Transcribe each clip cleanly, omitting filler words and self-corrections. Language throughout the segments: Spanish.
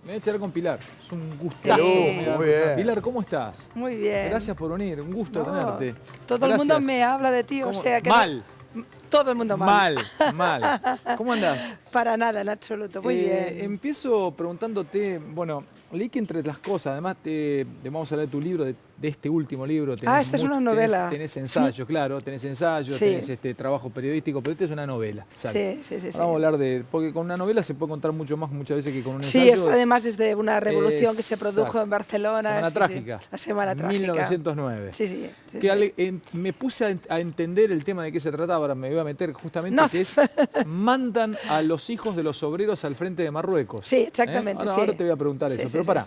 Me voy a charlar con Pilar. Es un gustazo. Muy bien. Pilar, ¿cómo estás? Muy bien. Gracias por venir. Un gusto tenerte. Todo el mundo me habla de ti, o sea que... Mal. Todo el mundo mal. Mal. ¿Cómo andás? Para nada, en absoluto. Muy bien. Empiezo preguntándote, bueno, leí que entre las cosas, además vamos a hablar de tu libro, de este último libro. Esta es una novela. Tenés ensayos, claro, tenés ensayos, Sí. tenés trabajo periodístico, pero esta es una novela. Sí. Vamos a hablar porque con una novela se puede contar mucho más muchas veces que con un Sí, ensayo. esto además es de una revolución que se produjo en Barcelona. Semana trágica. La Semana Trágica. 1909. Sí. Me puse a entender el tema de qué se trataba, ahora me voy a meter justamente, No. que es, mandan a los hijos de los obreros al frente de Marruecos. Sí, exactamente. Ahora te voy a preguntar eso, pero pará.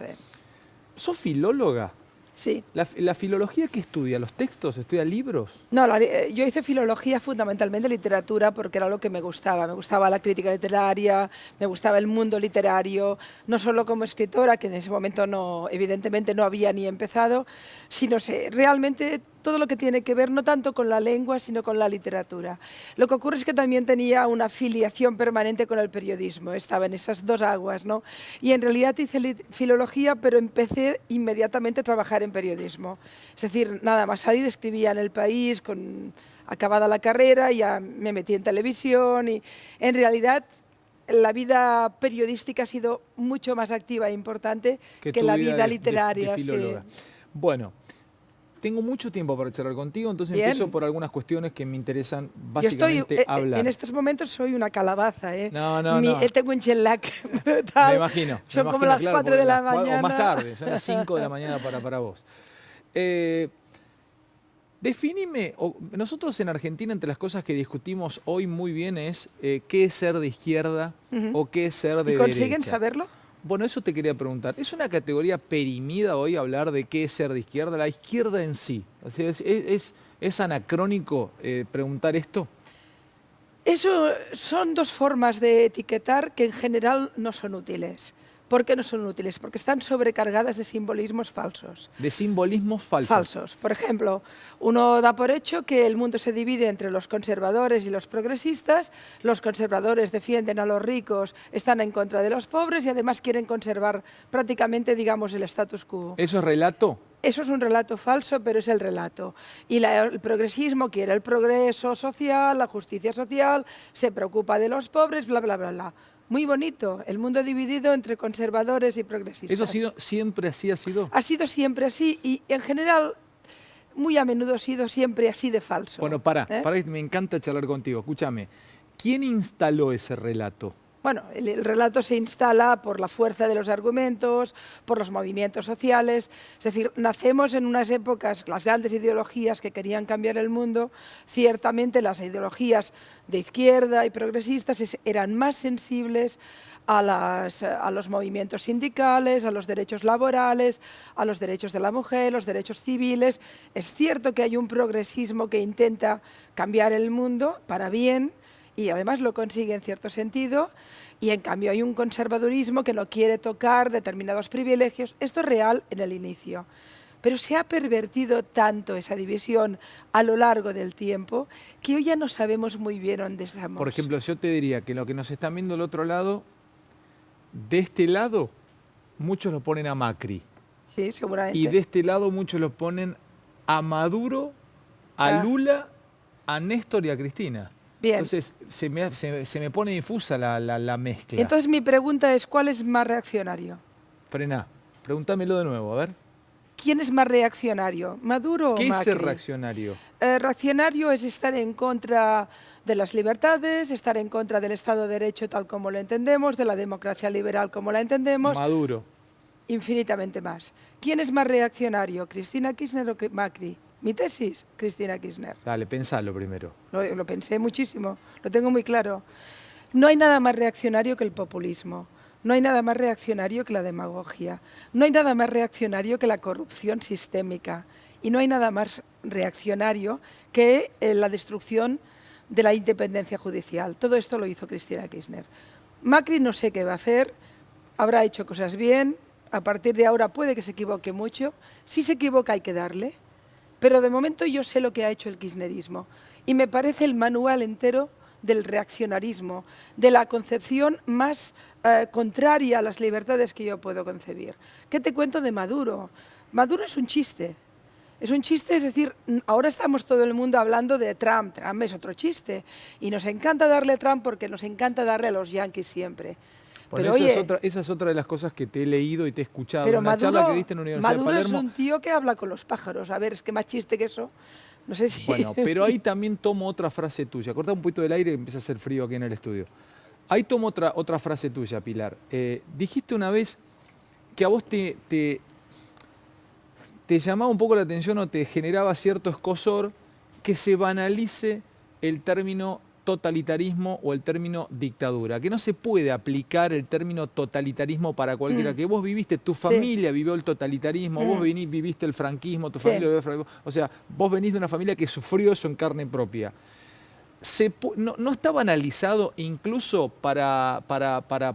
¿Sos filóloga? Sí. ¿La filología qué estudia? ¿Los textos? ¿Estudia libros? No, yo hice filología fundamentalmente literatura porque era lo que me gustaba. Me gustaba la crítica literaria, me gustaba el mundo literario, no solo como escritora, que en ese momento evidentemente no había ni empezado, sino realmente todo lo que tiene que ver no tanto con la lengua, sino con la literatura. Lo que ocurre es que también tenía una filiación permanente con el periodismo, estaba en esas dos aguas, ¿no? Y en realidad hice filología, pero empecé inmediatamente a trabajar en periodismo. Es decir, nada más salir escribía en El País, acabada la carrera, ya me metí en televisión y en realidad la vida periodística ha sido mucho más activa e importante que la vida literaria. De filóloga. Sí. Bueno. Tengo mucho tiempo para charlar contigo, entonces Bien. empiezo por algunas cuestiones que me interesan básicamente hablar. En estos momentos soy una calabaza, ¿eh? No. Tengo un jet lag brutal. Me imagino. Son como las 4 de la mañana. O más tarde, son las 5 de la mañana para vos. Definime, nosotros en Argentina entre las cosas que discutimos hoy muy bien es qué es ser de izquierda o qué es ser de derecha. ¿Y consiguen saberlo? Bueno, eso te quería preguntar. ¿Es una categoría perimida hoy hablar de qué es ser de izquierda? La izquierda en sí. O sea, ¿es anacrónico preguntar esto? Eso son dos formas de etiquetar que en general no son útiles. ¿Por qué no son útiles? Porque están sobrecargadas de simbolismos falsos. ¿De simbolismos falsos? Falsos. Por ejemplo, uno da por hecho que el mundo se divide entre los conservadores y los progresistas. Los conservadores defienden a los ricos, están en contra de los pobres y además quieren conservar prácticamente, digamos, el status quo. ¿Eso es relato? Eso es un relato falso, pero es el relato. Y el progresismo quiere el progreso social, la justicia social, se preocupa de los pobres, bla, bla, bla, bla. Muy bonito, el mundo dividido entre conservadores y progresistas. ¿Eso ha sido siempre así? Ha sido siempre así y en general muy a menudo ha sido siempre así de falso. Bueno, para, me encanta charlar contigo. Escúchame, ¿quién instaló ese relato? Bueno, el relato se instala por la fuerza de los argumentos, por los movimientos sociales. Es decir, nacemos en unas épocas, las grandes ideologías que querían cambiar el mundo, ciertamente las ideologías de izquierda y progresistas eran más sensibles a los movimientos sindicales, a los derechos laborales, a los derechos de la mujer, los derechos civiles. Es cierto que hay un progresismo que intenta cambiar el mundo para bien, y además lo consigue en cierto sentido, y en cambio hay un conservadurismo que no quiere tocar determinados privilegios. Esto es real en el inicio, pero se ha pervertido tanto esa división a lo largo del tiempo que hoy ya no sabemos muy bien dónde estamos. Por ejemplo, yo te diría que lo que nos están viendo del otro lado, de este lado, muchos lo ponen a Macri. Sí, seguramente. Y de este lado muchos lo ponen a Maduro, a Lula, a Néstor y a Cristina. Bien. Entonces se me pone difusa la mezcla. Entonces mi pregunta es, ¿cuál es más reaccionario? Frená, pregúntamelo de nuevo, a ver. ¿Quién es más reaccionario, Maduro o Macri? ¿Qué es ser reaccionario? Reaccionario es estar en contra de las libertades, estar en contra del Estado de Derecho tal como lo entendemos, de la democracia liberal como la entendemos. Maduro. Infinitamente más. ¿Quién es más reaccionario, Cristina Kirchner o Macri? Mi tesis, Cristina Kirchner. Dale, pensalo primero. Lo pensé muchísimo, lo tengo muy claro. No hay nada más reaccionario que el populismo. No hay nada más reaccionario que la demagogia. No hay nada más reaccionario que la corrupción sistémica. Y no hay nada más reaccionario que la destrucción de la independencia judicial. Todo esto lo hizo Cristina Kirchner. Macri no sé qué va a hacer, habrá hecho cosas bien, a partir de ahora puede que se equivoque mucho. Si se equivoca hay que darle. Pero de momento yo sé lo que ha hecho el kirchnerismo y me parece el manual entero del reaccionarismo, de la concepción más contraria a las libertades que yo puedo concebir. ¿Qué te cuento de Maduro? Maduro es un chiste. Es un chiste, es decir, ahora estamos todo el mundo hablando de Trump. Trump es otro chiste. Y nos encanta darle a Trump porque nos encanta darle a los yanquis siempre. Bueno, esa es otra de las cosas que te he leído y te he escuchado pero en la charla que diste en la Universidad de Maduro Palermo. es un tío que habla con los pájaros. A ver, es que más chiste que eso. No sé si... Bueno, pero ahí también tomo otra frase tuya. Corta un poquito del aire y empieza a hacer frío aquí en el estudio. Ahí tomo otra frase tuya, Pilar. Dijiste una vez que a vos te llamaba un poco la atención o te generaba cierto escozor que se banalice el término totalitarismo o el término dictadura, que no se puede aplicar el término totalitarismo para cualquiera, que vos viviste, tu familia vivió el totalitarismo, vos viviste el franquismo, tu familia vivió el franquismo, o sea, vos venís de una familia que sufrió eso en carne propia. ¿No está banalizado incluso para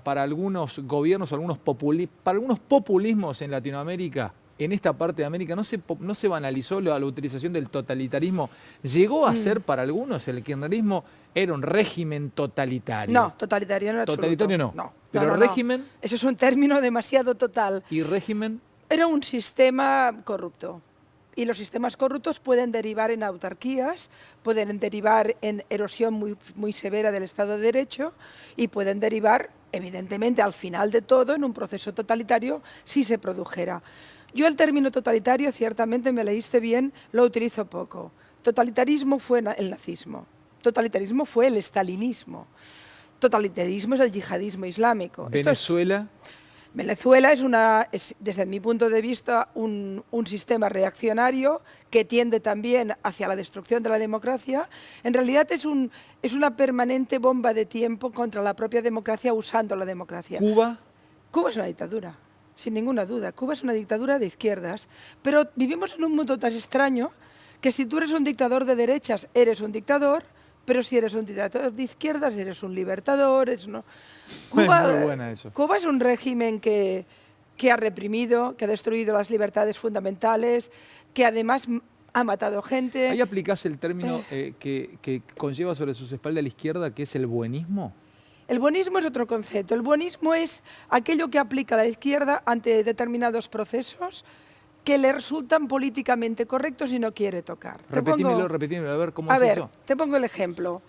algunos gobiernos, para algunos populismos en Latinoamérica? En esta parte de América no se banalizó la utilización del totalitarismo. ¿Llegó a ser para algunos el kirchnerismo era un régimen totalitario? No, totalitario no. Totalitario no. Pero régimen... Eso es un término demasiado total. ¿Y régimen? Era un sistema corrupto. Y los sistemas corruptos pueden derivar en autarquías, pueden derivar en erosión muy severa del Estado de Derecho y pueden derivar, evidentemente, al final de todo, en un proceso totalitario si se produjera. Yo el término totalitario, ciertamente me leíste bien, lo utilizo poco. Totalitarismo fue el nazismo, totalitarismo fue el estalinismo, totalitarismo es el yihadismo islámico. ¿Venezuela? Venezuela es, desde mi punto de vista, un sistema reaccionario que tiende también hacia la destrucción de la democracia. En realidad es una permanente bomba de tiempo contra la propia democracia usando la democracia. ¿Cuba? Cuba es una dictadura. Sin ninguna duda, Cuba es una dictadura de izquierdas, pero vivimos en un mundo tan extraño que si tú eres un dictador de derechas, eres un dictador, pero si eres un dictador de izquierdas, eres un libertador. Cuba, muy buena eso. Cuba es un régimen que ha reprimido, que ha destruido las libertades fundamentales, que además ha matado gente. ¿Ahí aplicás el término que conlleva sobre sus espaldas la izquierda, que es el buenismo? El buenismo es otro concepto. El buenismo es aquello que aplica la izquierda ante determinados procesos que le resultan políticamente correctos y no quiere tocar. Repetímelo, a ver cómo es eso. Te pongo el ejemplo,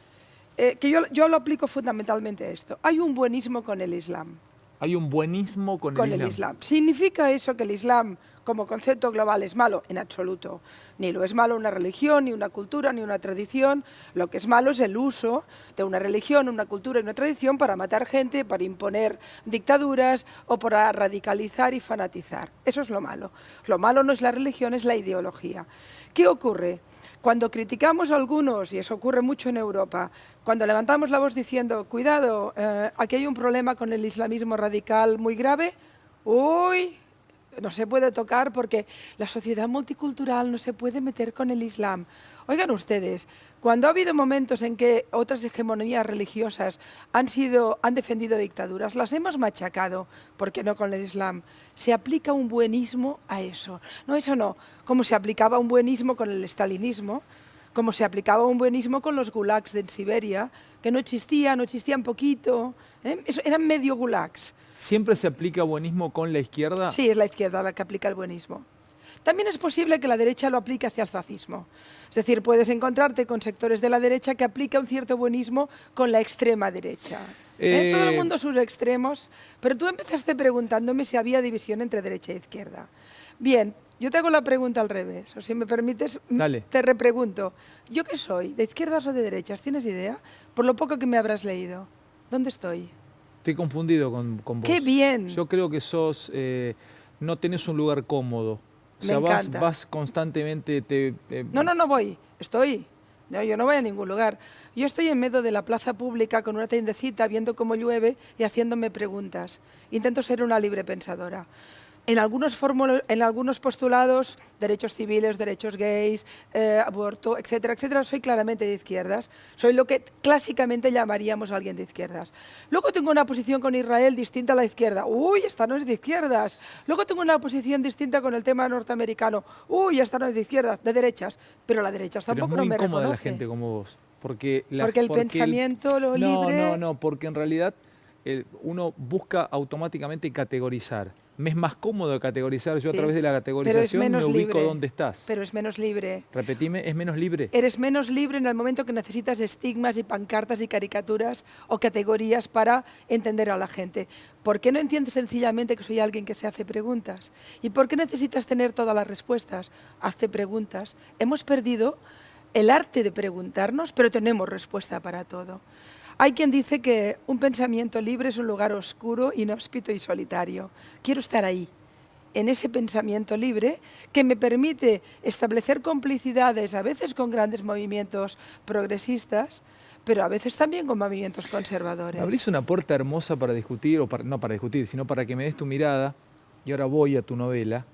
que yo lo aplico fundamentalmente a esto. Hay un buenismo con el Islam. Hay un buenismo con el Islam. ¿Significa eso que el Islam como concepto global es malo? En absoluto. Ni lo es malo una religión, ni una cultura, ni una tradición. Lo que es malo es el uso de una religión, una cultura y una tradición para matar gente, para imponer dictaduras o para radicalizar y fanatizar. Eso es lo malo. Lo malo no es la religión, es la ideología. ¿Qué ocurre? Cuando criticamos a algunos, y eso ocurre mucho en Europa, cuando levantamos la voz diciendo, cuidado, aquí hay un problema con el islamismo radical muy grave, uy, no se puede tocar porque la sociedad multicultural no se puede meter con el Islam. Oigan ustedes, cuando ha habido momentos en que otras hegemonías religiosas han defendido dictaduras, las hemos machacado, ¿por qué no con el Islam? Se aplica un buenismo a eso. No, eso no. Como se aplicaba un buenismo con el estalinismo, como se aplicaba un buenismo con los gulags de Siberia, que no existían poquito. Eso, eran medio gulags. ¿Siempre se aplica buenismo con la izquierda? Sí, es la izquierda la que aplica el buenismo. También es posible que la derecha lo aplique hacia el fascismo. Es decir, puedes encontrarte con sectores de la derecha que aplican un cierto buenismo con la extrema derecha. Todo el mundo sus extremos, pero tú empezaste preguntándome si había división entre derecha e izquierda. Bien, yo te hago la pregunta al revés, o si me permites, Dale. te repregunto. ¿Yo qué soy? ¿De izquierdas o de derechas? ¿Tienes idea? Por lo poco que me habrás leído. ¿Dónde estoy? Estoy confundido con vos. ¡Qué bien! Yo creo que no tenés un lugar cómodo. O sea, vas constantemente... No voy. Estoy. No, yo no voy a ningún lugar. Yo estoy en medio de la plaza pública con una tiendecita viendo cómo llueve y haciéndome preguntas. Intento ser una libre pensadora. En algunos postulados, derechos civiles, derechos gays, aborto, etcétera, etcétera, soy claramente de izquierdas. Soy lo que clásicamente llamaríamos a alguien de izquierdas. Luego tengo una posición con Israel distinta a la izquierda. Uy, esta no es de izquierdas. Luego tengo una posición distinta con el tema norteamericano. Uy, esta no es de izquierdas, de derechas. Pero la derecha tampoco no me reconoce. Pero es muy incómoda la gente como vos. Porque el pensamiento, lo libre... No, porque en realidad... uno busca automáticamente categorizar. Me es más cómodo categorizar. Yo a Sí, través de la pero es categorización me menos ubico libre. dónde estás. Pero es menos libre. Repetime, ¿es menos libre? Eres menos libre en el momento que necesitas estigmas y pancartas y caricaturas o categorías para entender a la gente. ¿Por qué no entiendes sencillamente que soy alguien que se hace preguntas? ¿Y por qué necesitas tener todas las respuestas? Hazte preguntas. Hemos perdido el arte de preguntarnos, pero tenemos respuesta para todo. Hay quien dice que un pensamiento libre es un lugar oscuro, inhóspito y solitario. Quiero estar ahí, en ese pensamiento libre que me permite establecer complicidades, a veces con grandes movimientos progresistas, pero a veces también con movimientos conservadores. Abrís una puerta hermosa para discutir, no para discutir, sino para que me des tu mirada, y ahora voy a tu novela.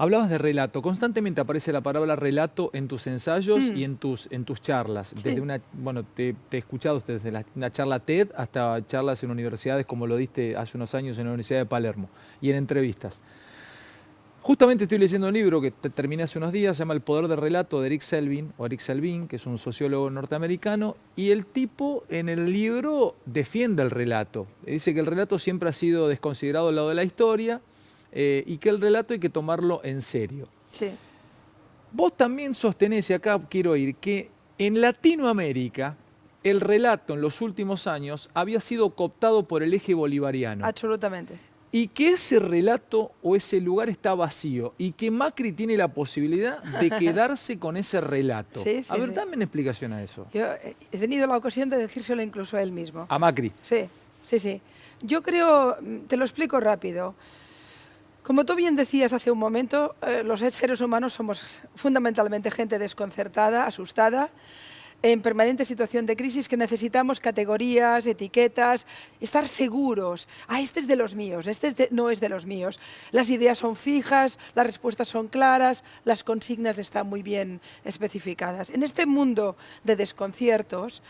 Hablabas de relato, constantemente aparece la palabra relato en tus ensayos y en tus charlas. Sí. Desde bueno, te he escuchado desde una charla TED hasta charlas en universidades, como lo diste hace unos años en la Universidad de Palermo, y en entrevistas. Justamente estoy leyendo un libro que terminé hace unos días, se llama El poder del relato, de Eric Selvin, que es un sociólogo norteamericano, y el tipo en el libro defiende el relato. Dice que el relato siempre ha sido desconsiderado al lado de la historia, y que el relato hay que tomarlo en serio. Sí. Vos también sostenés, y acá quiero ir, que en Latinoamérica el relato en los últimos años había sido cooptado por el eje bolivariano. Absolutamente. Y que ese relato o ese lugar está vacío y que Macri tiene la posibilidad de quedarse con ese relato. Sí, sí, a ver, sí. dame una explicación a eso. Yo he tenido la ocasión de decírselo incluso a él mismo. A Macri. Sí, sí, sí. Yo creo, te lo explico rápido. Como tú bien decías hace un momento, los seres humanos somos fundamentalmente gente desconcertada, asustada, en permanente situación de crisis, que necesitamos categorías, etiquetas, estar seguros. Ah, este es de los míos, no es de los míos. Las ideas son fijas, las respuestas son claras, las consignas están muy bien especificadas. En este mundo de desconciertos,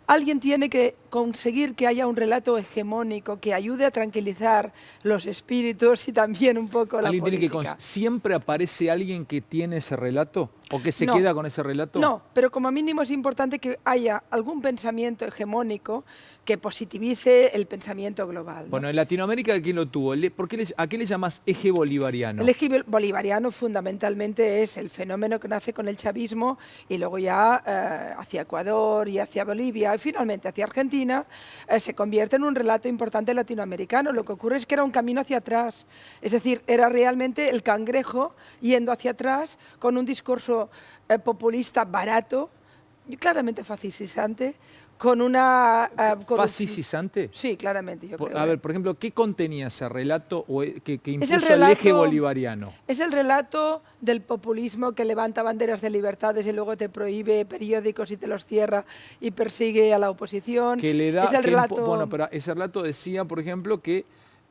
alguien tiene que conseguir que haya un relato hegemónico que ayude a tranquilizar los espíritus y también un poco la política. ¿Siempre aparece alguien que tiene ese relato? ¿O que se No. queda con ese relato? No, pero como mínimo es importante que haya algún pensamiento hegemónico que positivice el pensamiento global, ¿no? Bueno, en Latinoamérica, ¿quién lo tuvo? ¿A qué le llamas eje bolivariano? El eje bolivariano fundamentalmente es el fenómeno que nace con el chavismo y luego ya hacia Ecuador y hacia Bolivia y finalmente hacia Argentina se convierte en un relato importante latinoamericano. Lo que ocurre es que era un camino hacia atrás, es decir, era realmente el cangrejo yendo hacia atrás con un discurso populista barato, y claramente fascisante, con una... ¿Fascisante? Sí, claramente, yo creo. A ver, por ejemplo, ¿qué contenía ese relato que impuso Es el el eje bolivariano? Es el relato del populismo que levanta banderas de libertades y luego te prohíbe periódicos y te los cierra y persigue a la oposición. Que le da, es el relato... Bueno, pero ese relato decía, por ejemplo, que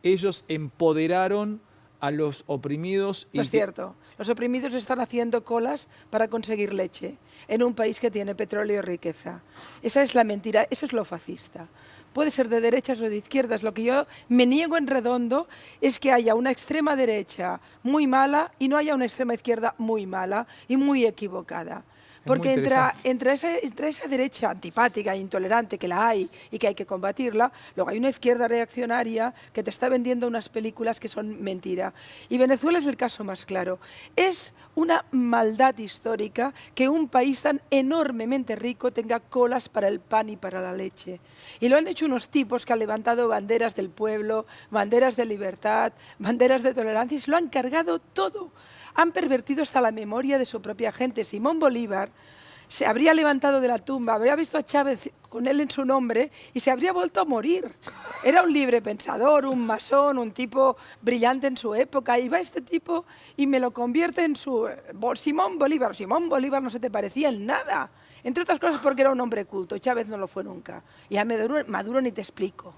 ellos empoderaron a los oprimidos. No es cierto. Los oprimidos están haciendo colas para conseguir leche en un país que tiene petróleo y riqueza. Esa es la mentira, eso es lo fascista. Puede ser de derechas o de izquierdas. Lo que yo me niego en redondo es que haya una extrema derecha muy mala y no haya una extrema izquierda muy mala y muy equivocada. Porque entre esa derecha antipática e intolerante que la hay y que hay que combatirla, luego hay una izquierda reaccionaria que te está vendiendo unas películas que son mentira. Y Venezuela es el caso más claro. Es una maldad histórica que un país tan enormemente rico tenga colas para el pan y para la leche. Y lo han hecho unos tipos que han levantado banderas del pueblo, banderas de libertad, banderas de tolerancia y se lo han cargado todo. Han pervertido hasta la memoria de su propia gente. Simón Bolívar se habría levantado de la tumba, habría visto a Chávez con él en su nombre y se habría vuelto a morir. Era un libre pensador, un masón, un tipo brillante en su época. Y va este tipo y me lo convierte en su Simón Bolívar. Simón Bolívar no se te parecía en nada. Entre otras cosas porque era un hombre culto. Chávez no lo fue nunca. Y a Maduro ni te explico.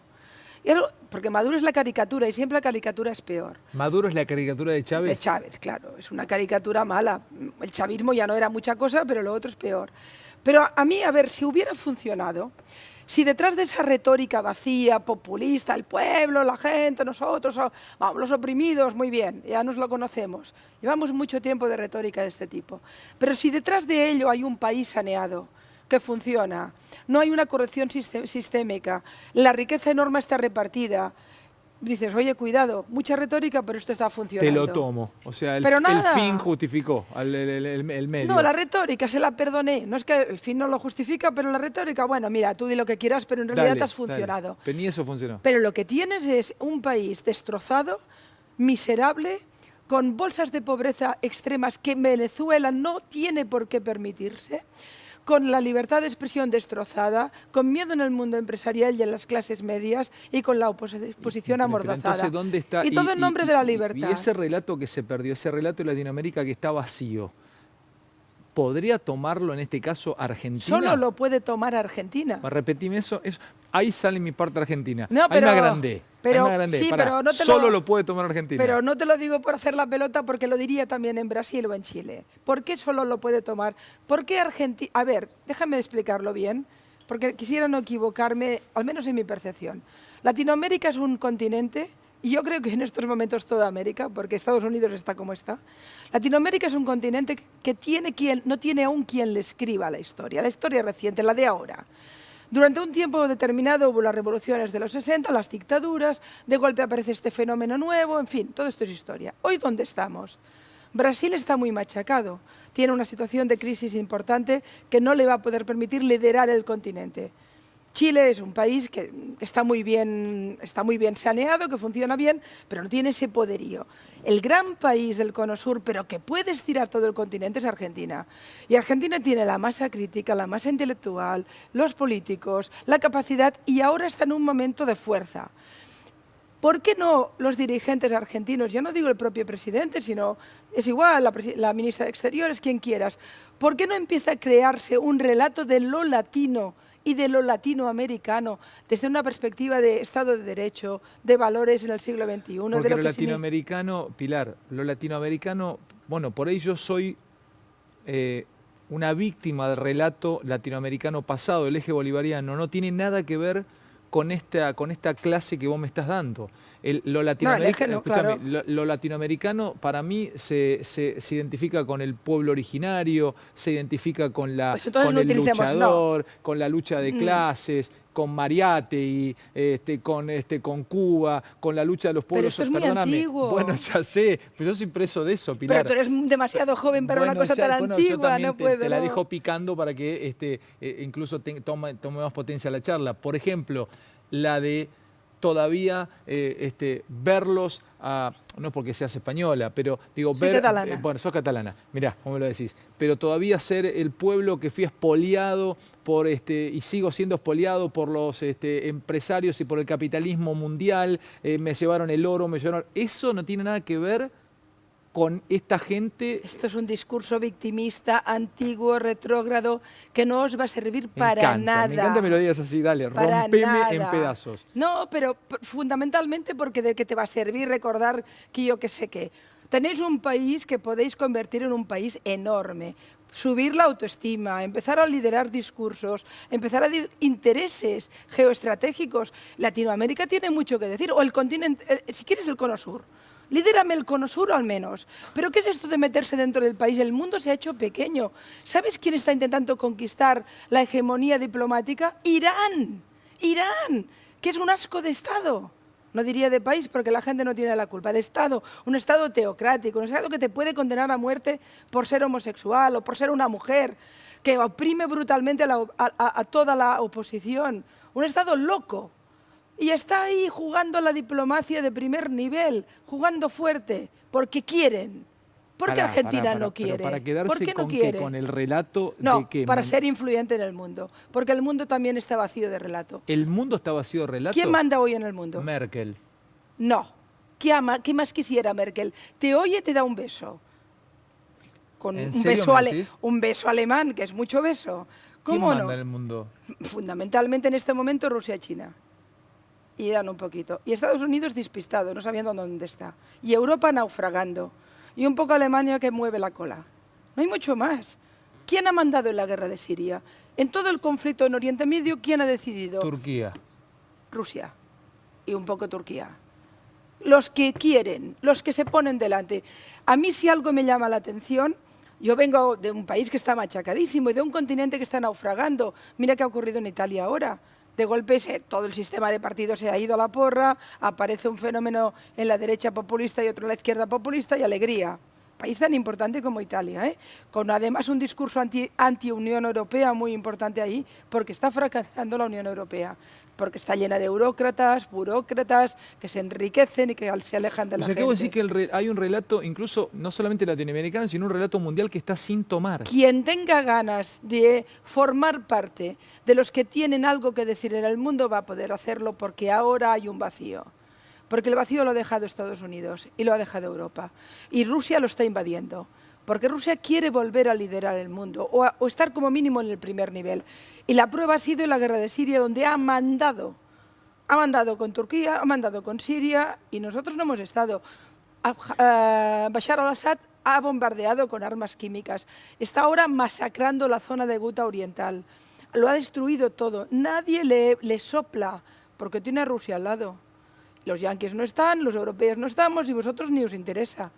Porque Maduro es la caricatura y siempre la caricatura es peor. ¿Maduro es la caricatura de Chávez? De Chávez, claro. Es una caricatura mala. El chavismo ya no era mucha cosa, pero lo otro es peor. Pero a mí, a ver, si hubiera funcionado, si detrás de esa retórica vacía, populista, el pueblo, la gente, nosotros, vamos, los oprimidos, muy bien, ya nos lo conocemos. Llevamos mucho tiempo de retórica de este tipo. Pero si detrás de ello hay un país saneado, que funciona, no hay una corrección sistémica, la riqueza enorme está repartida. Dices, oye, cuidado, mucha retórica, pero esto está funcionando. Te lo tomo. O sea, el fin justificó el medio. No, la retórica se la perdoné. No es que el fin no lo justifica, pero la retórica, bueno, mira, tú di lo que quieras, pero en realidad te has funcionado. Pero ni eso funcionó. Pero lo que tienes es un país destrozado, miserable, con bolsas de pobreza extremas que Venezuela no tiene por qué permitirse, con la libertad de expresión destrozada, con miedo en el mundo empresarial y en las clases medias y con la oposición amordazada. Entonces, ¿dónde está? Y todo en nombre de la libertad. Y ese relato que se perdió, ese relato de Latinoamérica que está vacío, ¿podría tomarlo en este caso Argentina? Solo lo puede tomar Argentina. Repetime eso. Ahí sale mi parte argentina. No, pero, ahí me agrandé. Sí, pero no te Solo lo puede tomar Argentina. Pero no te lo digo por hacer la pelota, porque lo diría también en Brasil o en Chile. ¿Por qué solo lo puede tomar? ¿Por qué Argentina? A ver, déjame explicarlo bien, porque quisiera no equivocarme, al menos en mi percepción. Latinoamérica es un continente, y yo creo que en estos momentos toda América, porque Estados Unidos está como está. Latinoamérica es un continente que no tiene aún quien le escriba la historia reciente, la de ahora. Durante un tiempo determinado hubo las revoluciones de los 60, las dictaduras, de golpe aparece este fenómeno nuevo, en fin, todo esto es historia. Hoy, ¿dónde estamos? Brasil está muy machacado, tiene una situación de crisis importante que no le va a poder permitir liderar el continente. Chile es un país que está muy bien saneado, que funciona bien, pero no tiene ese poderío. El gran país del Cono Sur, pero que puede estirar todo el continente, es Argentina. Y Argentina tiene la masa crítica, la masa intelectual, los políticos, la capacidad, y ahora está en un momento de fuerza. ¿Por qué no los dirigentes argentinos, ya no digo el propio presidente, sino es igual, la ministra de Exteriores, quien quieras, ¿por qué no empieza a crearse un relato de lo latino y de lo latinoamericano desde una perspectiva de Estado de Derecho, de valores en el siglo XXI? Porque lo latinoamericano, Pilar, lo latinoamericano, bueno, por ahí yo soy una víctima del relato latinoamericano pasado, del eje bolivariano, no tiene nada que ver con esta clase que vos me estás dando. Lo latinoamericano para mí se identifica con el pueblo originario, se identifica con el luchador, con la lucha de clases, con Mariátegui, con Cuba, con la lucha de los pueblos. Pero esto es muy antiguo. Bueno, ya sé, pero yo soy preso de eso, Pilar. Pero tú eres demasiado joven para una cosa tan antigua, no puedo. Te la dejo picando para que incluso tome más potencia la charla. Por ejemplo, la de todavía verlos, no porque seas española, pero digo, soy catalana. Bueno, sos catalana, mirá, cómo me lo decís, pero todavía ser el pueblo que fui expoliado y sigo siendo expoliado por los empresarios y por el capitalismo mundial, me llevaron el oro, eso no tiene nada que ver con esta gente. Esto es un discurso victimista, antiguo, retrógrado, que no os va a servir para nada. Me encanta que me lo digas así, dale, rompeme en pedazos. No, pero fundamentalmente porque de qué te va a servir recordar que yo qué sé qué. Tenéis un país que podéis convertir en un país enorme, subir la autoestima, empezar a liderar discursos, empezar a decir intereses geoestratégicos. Latinoamérica tiene mucho que decir, o el continente, si quieres el Cono Sur. Lidérame el Cono Sur al menos. ¿Pero qué es esto de meterse dentro del país? El mundo se ha hecho pequeño. ¿Sabes quién está intentando conquistar la hegemonía diplomática? Irán. Irán, que es un asco de Estado. No diría de país porque la gente no tiene la culpa. De Estado, un Estado teocrático, un Estado que te puede condenar a muerte por ser homosexual o por ser una mujer, que oprime brutalmente a toda la oposición. Un Estado loco. Y está ahí jugando la diplomacia de primer nivel, jugando fuerte, porque quieren. ¿Por qué Argentina no quiere? Pero para quedarse ¿Por qué no quiere? Con el relato no, de que... para ser influyente en el mundo. Porque el mundo también está vacío de relato. ¿El mundo está vacío de relato? ¿Quién manda hoy en el mundo? Merkel. No. ¿Qué más quisiera Merkel? Te oye, te da un beso. Con un beso alemán, que es mucho beso. ¿Cómo ¿Quién manda en el mundo? Fundamentalmente en este momento Rusia y China. Y Irán un poquito. Y Estados Unidos despistado, no sabiendo dónde está. Y Europa naufragando. Y un poco Alemania que mueve la cola. No hay mucho más. ¿Quién ha mandado en la guerra de Siria? En todo el conflicto en Oriente Medio, ¿quién ha decidido? Turquía. Rusia. Y un poco Turquía. Los que quieren, los que se ponen delante. A mí si algo me llama la atención, Yo vengo de un país que está machacadísimo y de un continente que está naufragando. Mira qué ha ocurrido en Italia ahora. De golpe todo el sistema de partidos se ha ido a la porra, aparece un fenómeno en la derecha populista y otro en la izquierda populista y alegría. País tan importante como Italia, ¿eh? Con además un discurso anti-Unión Europea muy importante ahí, porque está fracasando la Unión Europea, porque está llena de burócratas que se enriquecen y que se alejan de la gente. O sea, decir que hay un relato, incluso no solamente latinoamericano, sino un relato mundial que está sin tomar. Quien tenga ganas de formar parte de los que tienen algo que decir en el mundo va a poder hacerlo, porque ahora hay un vacío. Porque el vacío lo ha dejado Estados Unidos y lo ha dejado Europa. Y Rusia lo está invadiendo. Porque Rusia quiere volver a liderar el mundo o estar como mínimo en el primer nivel. Y la prueba ha sido en la guerra de Siria, donde ha mandado con Turquía, ha mandado con Siria y nosotros no hemos estado. Bashar al-Assad ha bombardeado con armas químicas. Está ahora masacrando la zona de Ghouta Oriental. Lo ha destruido todo. Nadie le sopla porque tiene a Rusia al lado. Los yanquis no están, los europeos no estamos y vosotros ni os interesa.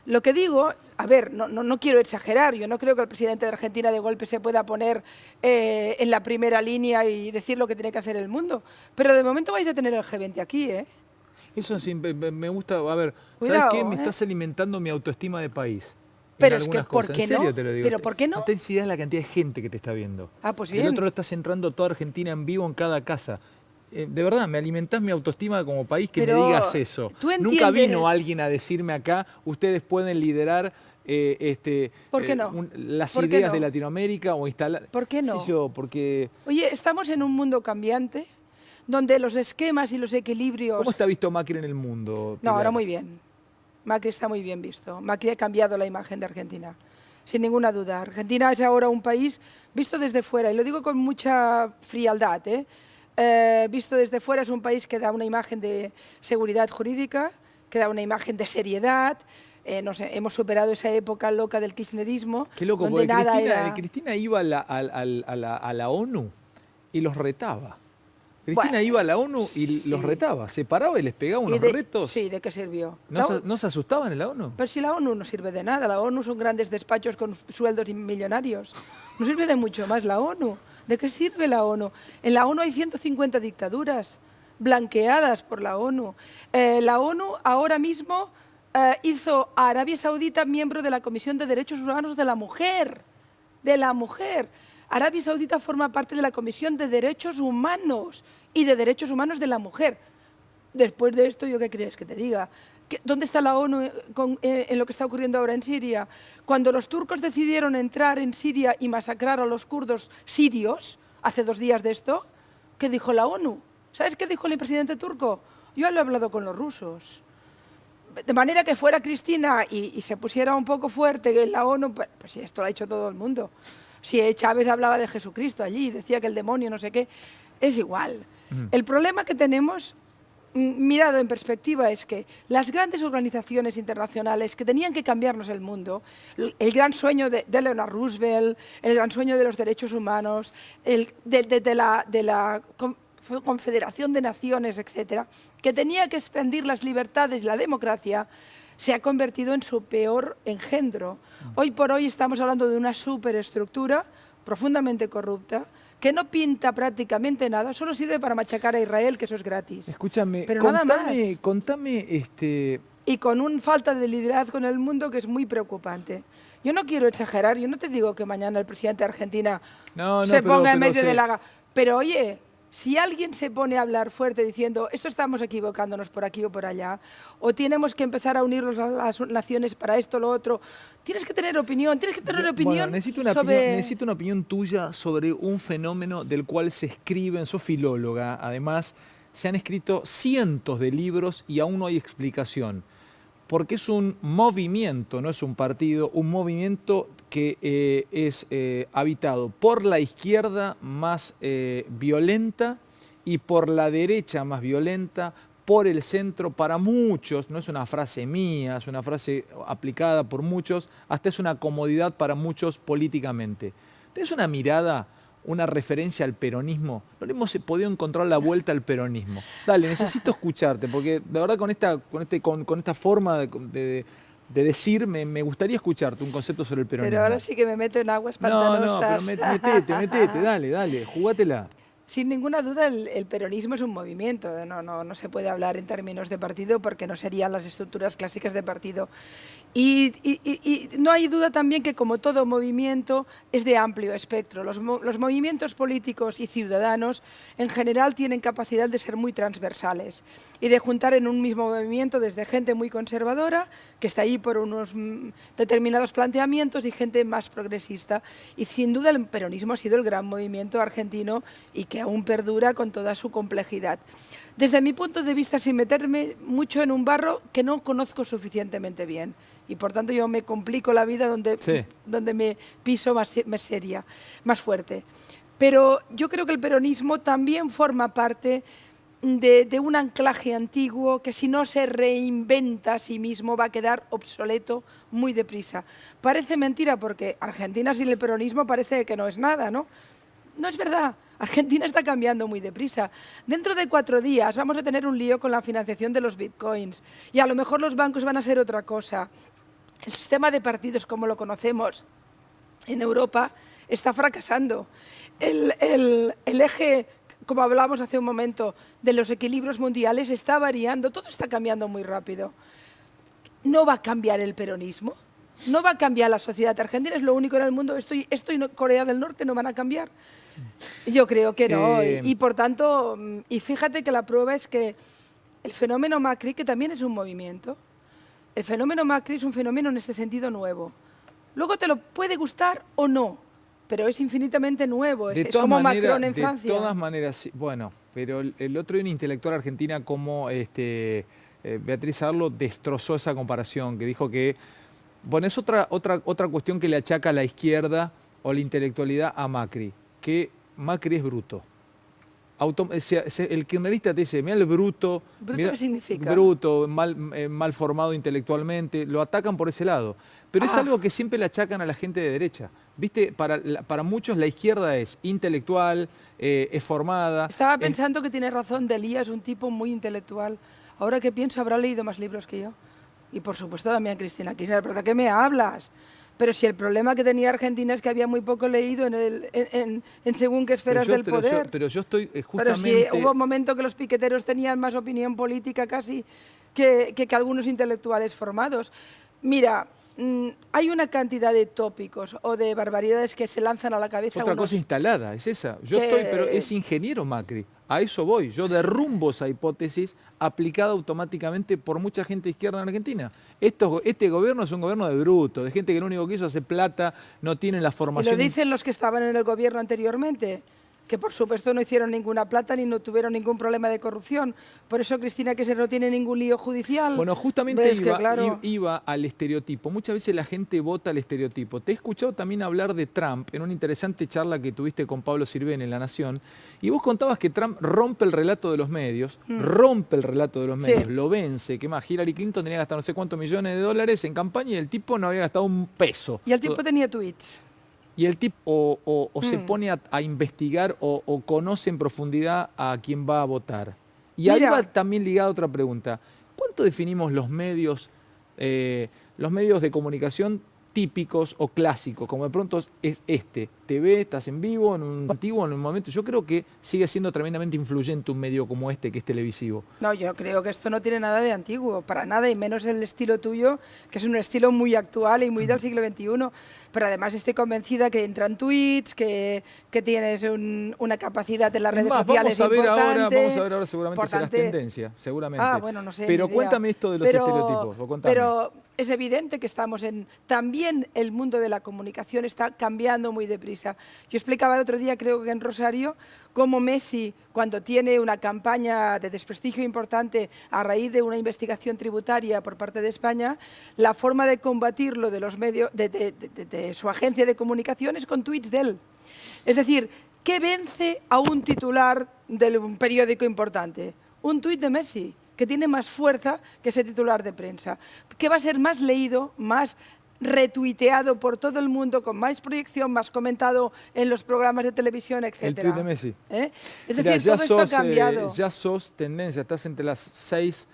Lo que digo, a ver, no quiero exagerar, yo no creo que el presidente de Argentina de golpe se pueda poner en la primera línea y decir lo que tiene que hacer el mundo, pero de momento vais a tener el G20 aquí, ¿eh? Eso sí, me gusta, a ver, Cuidado, ¿sabes qué? Me estás alimentando mi autoestima de país. Pero es que, ¿por qué en serio no? te lo digo. ¿Pero por qué no? No tenés idea de la cantidad de gente que te está viendo. Ah, pues bien. El otro lo estás entrando toda Argentina en vivo en cada casa. De verdad, me alimentás mi autoestima como país que Pero me digas eso. ¿tú Nunca vino entiendes? alguien a decirme acá, ustedes pueden liderar ¿Por qué no? las ¿Por qué ideas no? de Latinoamérica o instalar... ¿Por qué no? Sí, porque... Oye, estamos en un mundo cambiante donde los esquemas y los equilibrios... ¿Cómo está visto Macri en el mundo, No, Pilar? ahora muy bien. Macri está muy bien visto. Macri ha cambiado la imagen de Argentina, sin ninguna duda. Argentina es ahora un país visto desde fuera, y lo digo con mucha frialdad, visto desde fuera es un país que da una imagen de seguridad jurídica, que da una imagen de seriedad. No sé, hemos superado esa época loca del kirchnerismo. Qué loco, donde porque nada era... Cristina iba a la ONU y los retaba. Cristina Bueno, iba a la ONU y sí. los retaba, se paraba y les pegaba unos retos. Sí, ¿de qué sirvió? ¿No se asustaban en la ONU? Pero si la ONU no sirve de nada, la ONU son grandes despachos con sueldos millonarios. No sirve de mucho más la ONU. ¿De qué sirve la ONU? En la ONU hay 150 dictaduras blanqueadas por la ONU. La ONU ahora mismo hizo a Arabia Saudita miembro de la Comisión de Derechos Humanos de la Mujer. De la mujer. Arabia Saudita forma parte de la Comisión de Derechos Humanos y de Derechos Humanos de la Mujer. Después de esto, ¿yo qué crees que te diga? ¿Dónde está la ONU en lo que está ocurriendo ahora en Siria? Cuando los turcos decidieron entrar en Siria y masacrar a los kurdos sirios, hace 2 días de esto, ¿qué dijo la ONU? ¿Sabes qué dijo el presidente turco? Yo lo he hablado con los rusos. De manera que fuera Cristina y se pusiera un poco fuerte en la ONU, pues sí, esto lo ha hecho todo el mundo. Si Chávez hablaba de Jesucristo allí, decía que el demonio no sé qué, es igual. El problema que tenemos, mirado en perspectiva, es que las grandes organizaciones internacionales que tenían que cambiarnos el mundo, el gran sueño de Eleanor Roosevelt, el gran sueño de los derechos humanos, de la Confederación de Naciones, etcétera, que tenía que expandir las libertades y la democracia, se ha convertido en su peor engendro. Hoy por hoy estamos hablando de una superestructura profundamente corrupta, que no pinta prácticamente nada, solo sirve para machacar a Israel, que eso es gratis. Escúchame, pero nada más. contame Y con una falta de liderazgo en el mundo que es muy preocupante. Yo no quiero exagerar, yo no te digo que mañana el presidente de Argentina se ponga en medio de la... Pero oye, si alguien se pone a hablar fuerte diciendo esto estamos equivocándonos por aquí o por allá, o tenemos que empezar a unirnos a las naciones para esto o lo otro, tienes que tener opinión, Bueno, necesito una opinión tuya sobre un fenómeno del cual se escriben, sos filóloga, además se han escrito cientos de libros y aún no hay explicación. Porque es un movimiento, no es un partido, un movimiento que es habitado por la izquierda más violenta y por la derecha más violenta, por el centro para muchos, no es una frase mía, es una frase aplicada por muchos, hasta es una comodidad para muchos políticamente. ¿Tienes una mirada, una referencia al peronismo? No le hemos podido encontrar la vuelta al peronismo. Dale, necesito escucharte, porque de verdad con esta forma de decir, me gustaría escucharte un concepto sobre el peronismo. Pero ahora sí que me meto en aguas pantanosas. No, pero metete, dale, jugátela. Sin ninguna duda el peronismo es un movimiento, no se puede hablar en términos de partido porque no serían las estructuras clásicas de partido. Y no hay duda también que como todo movimiento es de amplio espectro. Los movimientos políticos y ciudadanos en general tienen capacidad de ser muy transversales y de juntar en un mismo movimiento desde gente muy conservadora, que está ahí por unos determinados planteamientos, y gente más progresista. Y sin duda el peronismo ha sido el gran movimiento argentino y que aún perdura con toda su complejidad. Desde mi punto de vista, sin meterme mucho en un barro que no conozco suficientemente bien, y por tanto yo me complico la vida donde me piso más seria, más fuerte. Pero yo creo que el peronismo también forma parte de un anclaje antiguo que, si no se reinventa a sí mismo, va a quedar obsoleto muy deprisa. Parece mentira, porque Argentina sin el peronismo parece que no es nada, ¿no? No es verdad. Argentina está cambiando muy deprisa. Dentro de 4 días vamos a tener un lío con la financiación de los bitcoins y a lo mejor los bancos van a ser otra cosa. El sistema de partidos como lo conocemos en Europa está fracasando. El eje, como hablábamos hace un momento, de los equilibrios mundiales está variando, todo está cambiando muy rápido. ¿No va a cambiar el peronismo? ¿No va a cambiar la sociedad argentina? Es lo único en el mundo. Esto y Corea del Norte no van a cambiar. Yo creo que no. Y por tanto, y fíjate que la prueba es que el fenómeno Macri, que también es un movimiento, el fenómeno Macri es un fenómeno en este sentido nuevo. Luego te lo puede gustar o no, pero es infinitamente nuevo. Es como Macron en Francia. De todas maneras, sí. Bueno, pero el otro día una intelectual argentina como Beatriz Arlo destrozó esa comparación, que dijo que, bueno, es otra cuestión que le achaca a la izquierda o la intelectualidad a Macri, que Macri es bruto. El kirchnerista te dice, mira el bruto. ¿Bruto qué significa? Bruto, mal formado intelectualmente, lo atacan por ese lado. Pero es algo que siempre le achacan a la gente de derecha. ¿Viste? Para muchos la izquierda es intelectual, es formada. Estaba pensando que tiene razón, Delía es un tipo muy intelectual. Ahora que pienso, habrá leído más libros que yo. Y por supuesto también Cristina Kirchner. ¿Pero de qué me hablas? Pero si el problema que tenía Argentina es que había muy poco leído en según qué esferas del poder. Pero yo estoy justamente... Pero si hubo un momento que los piqueteros tenían más opinión política casi que algunos intelectuales formados. Mira, hay una cantidad de tópicos o de barbaridades que se lanzan a la cabeza. Otra cosa instalada, es esa. Pero es ingeniero Macri. A eso voy. Yo derrumbo esa hipótesis aplicada automáticamente por mucha gente de izquierda en Argentina. Este gobierno es un gobierno de bruto, de gente que lo único que hizo es hacer plata, no tienen la formación. Y lo dicen los que estaban en el gobierno anteriormente, que por supuesto no hicieron ninguna plata ni no tuvieron ningún problema de corrupción. Por eso Cristina Kirchner no tiene ningún lío judicial. Bueno, justamente iba al estereotipo. Muchas veces la gente vota al estereotipo. Te he escuchado también hablar de Trump en una interesante charla que tuviste con Pablo Sirven en La Nación, y vos contabas que Trump rompe el relato de los medios, lo vence, que más, Hillary Clinton tenía que gastar no sé cuántos millones de dólares en campaña y el tipo no había gastado un peso. Y el tipo tenía tweets. Y el tipo o se pone a investigar o conoce en profundidad a quién va a votar. Y ahí va también ligada otra pregunta. ¿Cuánto definimos los medios de comunicación típicos o clásicos? Como de pronto es TV, estás en vivo, en un momento. Yo creo que sigue siendo tremendamente influyente un medio como este, que es televisivo. No, yo creo que esto no tiene nada de antiguo, para nada, y menos el estilo tuyo, que es un estilo muy actual y muy del siglo XXI. Pero además estoy convencida que entran tweets, que tienes una capacidad en las redes sociales importante. Vamos a ver ahora seguramente serás tendencia, seguramente. Bueno, no sé. Pero cuéntame esto de los estereotipos. Pero es evidente que estamos también el mundo de la comunicación está cambiando muy deprisa. Yo explicaba el otro día, creo que en Rosario, cómo Messi, cuando tiene una campaña de desprestigio importante a raíz de una investigación tributaria por parte de España, la forma de combatirlo de los medios, de su agencia de comunicación, es con tweets de él. Es decir, ¿qué vence a un titular de un periódico importante? Un tuit de Messi, que tiene más fuerza que ese titular de prensa, que va a ser más leído, más retuiteado por todo el mundo, con más proyección, más comentado en los programas de televisión, etc. El tuit de Messi. Es decir, todo esto ha cambiado. Ya sos tendencia, estás entre las 6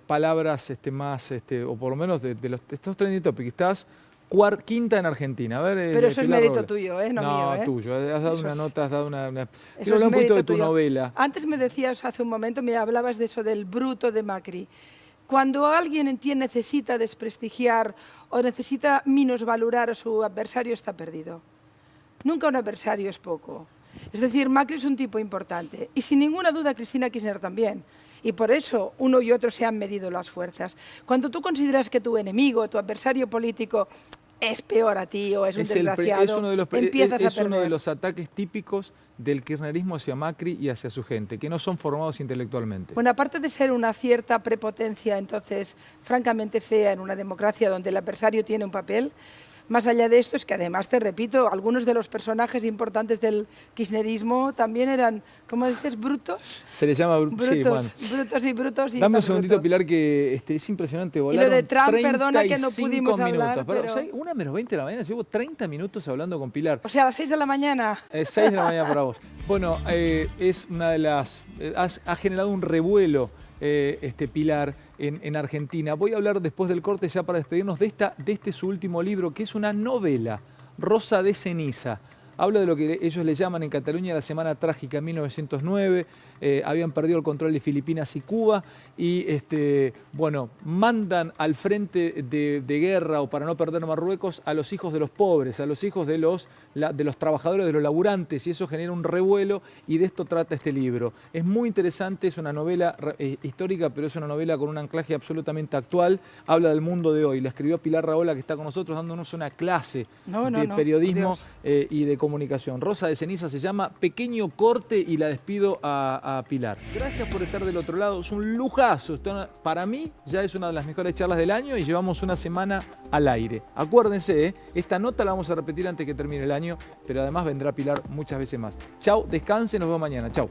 palabras más, o por lo menos de estos trending topics, estás quinta en Argentina. A ver, pero eso es Pilar mérito Robles. tuyo, no mío. No, tuyo. Has dado una nota, has dado una... Quiero Eso hablar un poquito de tu tuyo. novela. Antes me decías, hace un momento, me hablabas de eso del bruto de Macri. Cuando alguien en ti necesita desprestigiar o necesita minusvalorar a su adversario, está perdido. Nunca un adversario es poco. Es decir, Macri es un tipo importante. Y sin ninguna duda Cristina Kirchner también. Y por eso uno y otro se han medido las fuerzas. Cuando tú consideras que tu enemigo, tu adversario político, es peor a ti o es un desgraciado, empiezas a perder. Es uno de los ataques típicos del kirchnerismo hacia Macri y hacia su gente, que no son formados intelectualmente. Bueno, aparte de ser una cierta prepotencia, entonces, francamente fea en una democracia donde el adversario tiene un papel, más allá de esto es que además, te repito, algunos de los personajes importantes del kirchnerismo también eran, ¿cómo dices? ¿Brutos? Se les llama brutos, sí, bueno. brutos y dame un segundito, Pilar, que es impresionante. Y lo de Trump, perdona que no pudimos hablar. Pero... 1:20 de la mañana, llevo 30 minutos hablando con Pilar. O sea, a las 6 de la mañana. 6 de la mañana para vos. Bueno, es una de las... Ha generado un revuelo, Pilar, en Argentina. Voy a hablar después del corte ya para despedirnos de este su último libro, que es una novela, Rosa de ceniza. Habla de lo que ellos le llaman en Cataluña la Semana Trágica en 1909. Habían perdido el control de Filipinas y Cuba y bueno, mandan al frente de guerra o para no perder Marruecos a los hijos de los pobres, a los hijos de los trabajadores, de los laburantes, y eso genera un revuelo, y de esto trata este libro. Es muy interesante, es una novela histórica, pero es una novela con un anclaje absolutamente actual. Habla del mundo de hoy. La escribió Pilar Rahola, que está con nosotros dándonos una clase de periodismo y de comunicación. Rosa de ceniza se llama. Pequeño corte y la despido a Pilar. Gracias por estar del otro lado. Es un lujazo. Para mí ya es una de las mejores charlas del año y llevamos una semana al aire. Acuérdense, esta nota la vamos a repetir antes que termine el año, pero además vendrá Pilar muchas veces más. Chau, descansen, nos vemos mañana. Chau.